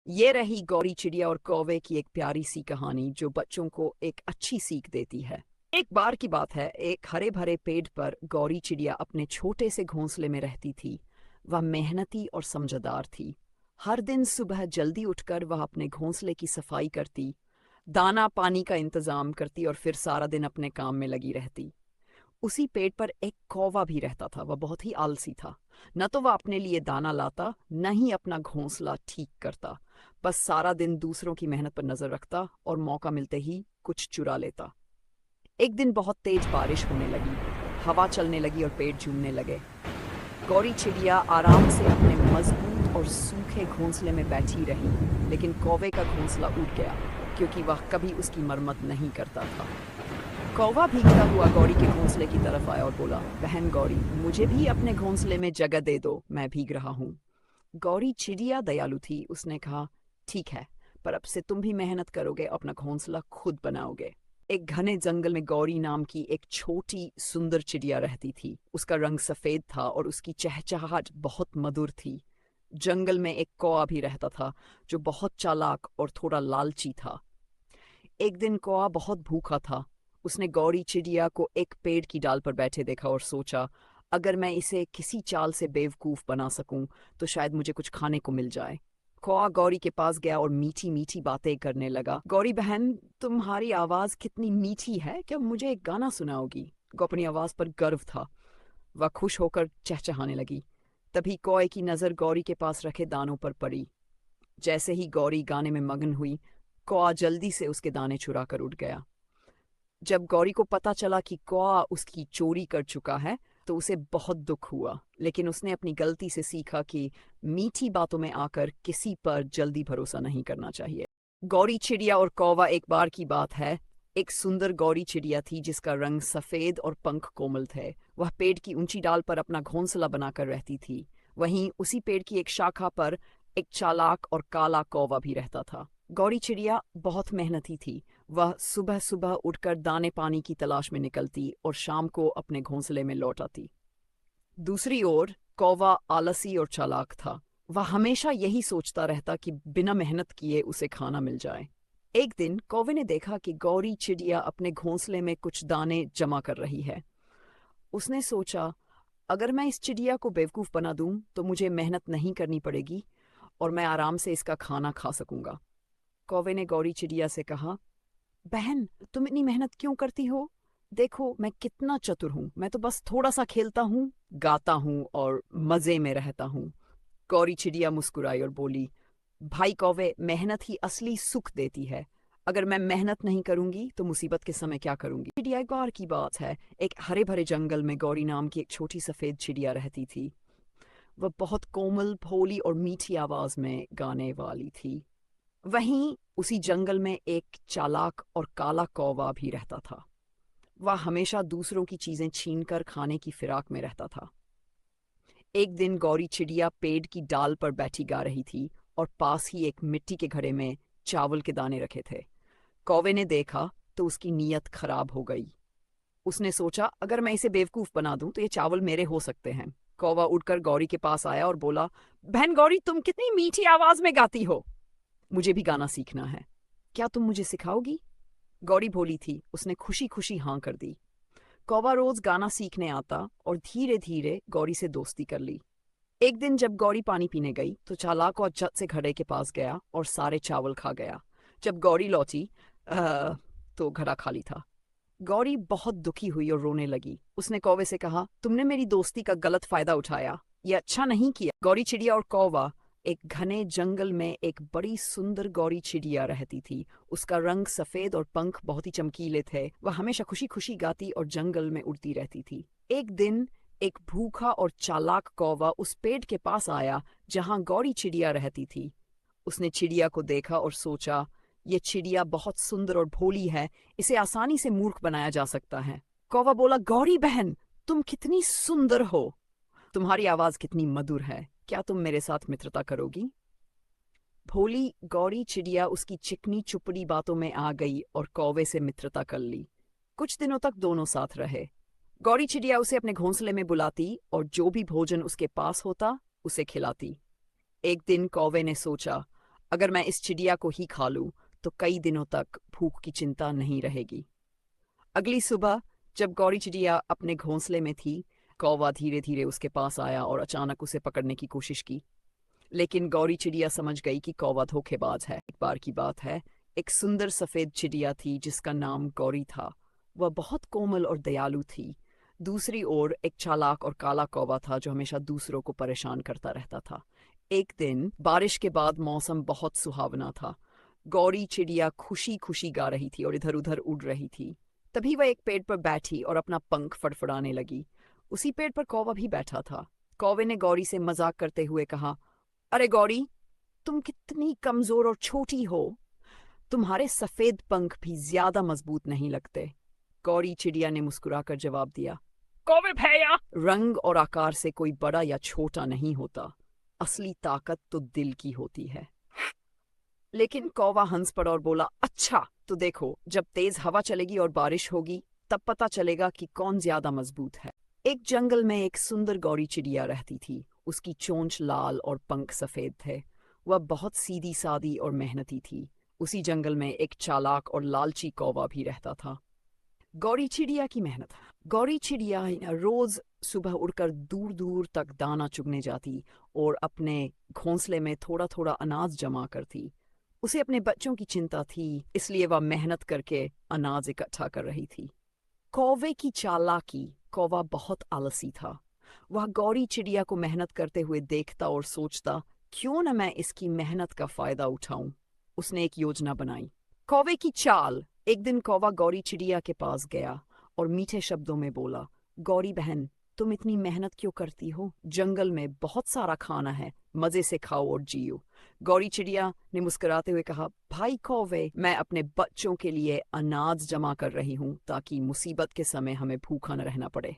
ये रही गौरी चिड़िया और कौवे की एक प्यारी सी कहानी जो बच्चों को एक अच्छी सीख देती है। एक बार की बात है, एक हरे भरे पेड़ पर गौरी चिड़िया अपने छोटे से घोंसले में रहती थी। वह मेहनती और समझदार थी। हर दिन सुबह जल्दी उठकर वह अपने घोंसले की सफाई करती, दाना पानी का इंतजाम करती और फिर सारा दिन अपने काम में लगी रहती। उसी पेड़ पर एक कौवा भी रहता था। वह बहुत ही आलसी था। न तो वह अपने लिए दाना लाता, न ही अपना घोंसला ठीक करता। बस सारा दिन दूसरों की मेहनत पर नजर रखता और मौका मिलते ही कुछ चुरा लेता। एक दिन बहुत तेज बारिश होने लगी, हवा चलने लगी और पेड़ झूमने लगे। गौरी चिड़िया आराम से अपने मजबूत और सूखे घोंसले में बैठी रही, लेकिन कौवे का घोंसला उड़ गया क्योंकि वह कभी उसकी मरम्मत नहीं करता था। कौवा भीगता हुआ गौरी के घोंसले की तरफ आया और बोला, बहन गौरी, मुझे भी अपने घोंसले में जगह दे दो, मैं भीग रहा हूँ। गौरी चिड़िया दयालु थी। उसने कहा, ठीक है, पर अब से तुम भी मेहनत करोगे, अपना घोंसला खुद बनाओगे। एक घने जंगल में गौरी नाम की एक छोटी सुंदर चिड़िया रहती थी। उसका रंग सफेद था और उसकी चहचहाहट बहुत मधुर थी। जंगल में एक कौवा भी रहता था जो बहुत चालाक और थोड़ा लालची था। एक दिन कौवा बहुत भूखा था। उसने गौरी चिड़िया को एक पेड़ की डाल पर बैठे देखा और सोचा, अगर मैं इसे किसी चाल से बेवकूफ बना सकूं तो शायद मुझे कुछ खाने को मिल जाए। कौवा गौरी के पास गया और मीठी मीठी बातें करने लगा। गौरी बहन, तुम्हारी आवाज कितनी मीठी है, क्या मुझे एक गाना सुनाओगी? को अपनी आवाज पर गर्व था। वह खुश होकर चहचहाने लगी। तभी कौए की नजर गौरी के पास रखे दानों पर पड़ी। जैसे ही गौरी गाने में मगन हुई, कौआ जल्दी से उसके दाने चुरा कर उड़ गया। जब गौरी को पता चला कि कौआ उसकी चोरी कर चुका है तो उसे बहुत दुख हुआ, लेकिन उसने अपनी गलती से सीखा कि मीठी बातों में आकर किसी पर जल्दी भरोसा नहीं करना चाहिए। गौरी चिड़िया और कौवा। एक बार की बात है, एक सुंदर गौरी चिड़िया थी जिसका रंग सफेद और पंख कोमल थे। वह पेड़ की ऊंची डाल पर अपना घोंसला बनाकर रहती थी। वहीं उसी पेड़ की एक शाखा पर एक चालाक और काला कौवा भी रहता था। गौरी चिड़िया बहुत मेहनती थी। वह सुबह सुबह उठकर दाने पानी की तलाश में निकलती और शाम को अपने घोंसले में लौट आती। दूसरी ओर कौवा आलसी और चालाक था। वह हमेशा यही सोचता रहता कि बिना मेहनत किए उसे खाना मिल जाए। एक दिन कौवे ने देखा कि गौरी चिड़िया अपने घोंसले में कुछ दाने जमा कर रही है। उसने सोचा, अगर मैं इस चिड़िया को बेवकूफ बना दूं तो मुझे मेहनत नहीं करनी पड़ेगी और मैं आराम से इसका खाना खा सकूंगा। कौवे ने गौरी चिड़िया से कहा, बहन, तुम इतनी मेहनत क्यों करती हो? देखो मैं कितना चतुर हूँ, मैं तो बस थोड़ा सा खेलता हूँ, गाता हूँ और मजे में रहता हूँ। गौरी चिड़िया मुस्कुराई और बोली, भाई कौवे, मेहनत ही असली सुख देती है। अगर मैं मेहनत नहीं करूंगी तो मुसीबत के समय क्या करूंगी? चिड़िया एक बार की बात है, एक हरे भरे जंगल में गौरी नाम की एक छोटी सफेद चिड़िया रहती थी। वह बहुत कोमल, भोली और मीठी आवाज में गाने वाली थी। वहीं उसी जंगल में एक चालाक और काला कौवा भी रहता था। वह हमेशा दूसरों की चीजें छीनकर खाने की फिराक में रहता था। एक दिन गौरी चिड़िया पेड़ की डाल पर बैठी गा रही थी और पास ही एक मिट्टी के घड़े में चावल के दाने रखे थे। कौवे ने देखा तो उसकी नीयत खराब हो गई। उसने सोचा, अगर मैं इसे बेवकूफ बना दूं तो ये चावल मेरे हो सकते हैं। कौवा उठकर गौरी के पास आया और बोला, बहन गौरी, तुम कितनी मीठी आवाज में गाती हो, मुझे भी गाना सीखना है, क्या तुम मुझे सिखाओगी? गौरी भोली थी, उसने खुशी खुशी हाँ कर दी। कौवा रोज गाना सीखने आता और धीरे धीरे गौरी से दोस्ती कर ली। एक दिन जब गौरी पानी पीने गई तो चालाक और झट से घड़े के पास गया और सारे चावल खा गया। जब गौरी लौटी तो घड़ा खाली था। गौरी बहुत दुखी हुई और रोने लगी। उसने कौवे से कहा, तुमने मेरी दोस्ती का गलत फायदा उठाया, ये अच्छा नहीं किया। गौरी चिड़िया और कौवा। एक घने जंगल में एक बड़ी सुंदर गौरी चिड़िया रहती थी। उसका रंग सफेद और पंख बहुत ही चमकीले थे। वह हमेशा खुशी खुशी गाती और जंगल में उड़ती रहती थी। एक दिन एक भूखा और चालाक कौवा उस पेड़ के पास आया जहां गौरी चिड़िया रहती थी। उसने चिड़िया को देखा और सोचा, ये चिड़िया बहुत सुंदर और भोली है, इसे आसानी से मूर्ख बनाया जा सकता है। कौवा बोला, गौरी बहन, तुम कितनी सुंदर हो, तुम्हारी आवाज कितनी मधुर है, क्या तुम मेरे साथ मित्रता करोगी? भोली गौरी चिड़िया उसकी चिकनी चुपड़ी बातों में आ गई और कौवे से मित्रता कर ली। कुछ दिनों तक दोनों साथ रहे। गौरी चिड़िया उसे अपने घोंसले में बुलाती और जो भी भोजन उसके पास होता उसे खिलाती। एक दिन कौवे ने सोचा, अगर मैं इस चिड़िया को ही खा लूं तो कई दिनों तक भूख की चिंता नहीं रहेगी। अगली सुबह जब गौरी चिड़िया अपने घोंसले में थी, कौवा धीरे धीरे उसके पास आया और अचानक उसे पकड़ने की कोशिश की। लेकिन गौरी चिड़िया समझ गई कि कौवा धोखेबाज है। एक बार की बात है, एक सुंदर सफेद चिड़िया थी जिसका नाम गौरी था। वह बहुत कोमल और दयालु थी। दूसरी ओर एक चालाक और काला कौवा था जो हमेशा दूसरों को परेशान करता रहता था। एक दिन बारिश के बाद मौसम बहुत सुहावना था। गौरी चिड़िया खुशी खुशी गा रही थी और इधर उधर उड़ रही थी। तभी वह एक पेड़ पर बैठी और अपना पंख फड़फड़ाने लगी। उसी पेड़ पर कौवा भी बैठा था। कौवे ने गौरी से मजाक करते हुए कहा, अरे गौरी, तुम कितनी कमजोर और छोटी हो। तुम्हारे सफेद पंख भी ज्यादा मजबूत नहीं लगते। गौरी चिड़िया ने मुस्कुराकर जवाब दिया, कौवे भैया, रंग और आकार से कोई बड़ा या छोटा नहीं होता। असली ताकत तो दिल की होती है। लेकिन कौवा हंस पड़ा और बोला, अच्छा तो देखो, जब तेज हवा चलेगी और बारिश होगी तब पता चलेगा कि कौन ज्यादा मजबूत है। एक जंगल में एक सुंदर गौरी चिड़िया रहती थी। उसकी चोंच लाल और पंख सफेद थे। वह बहुत सीधी सादी और मेहनती थी। उसी जंगल में एक चालाक और लालची कौवा भी रहता था। गौरी चिड़िया की मेहनत। गौरी चिड़िया रोज सुबह उड़कर दूर दूर तक दाना चुगने जाती और अपने घोंसले में थोड़ा थोड़ा अनाज जमा करती। उसे अपने बच्चों की चिंता थी, इसलिए वह मेहनत करके अनाज इकट्ठा कर रही थी। कौवे की चालाकी। कौवा बहुत आलसी था। वह गौरी चिड़िया को मेहनत करते हुए देखता और सोचता, क्यों न मैं इसकी मेहनत का फायदा उठाऊं। उसने एक योजना बनाई। कौवे की चाल। एक दिन कौवा गौरी चिड़िया के पास गया और मीठे शब्दों में बोला, गौरी बहन, तुम इतनी मेहनत क्यों करती हो? जंगल में बहुत सारा खाना है, मजे से खाओ और जियो। गौरी चिड़िया ने मुस्कुराते हुए कहा, भाई कौवे, मैं अपने बच्चों के लिए अनाज जमा कर रही हूँ ताकि मुसीबत के समय हमें भूखा न रहना पड़े।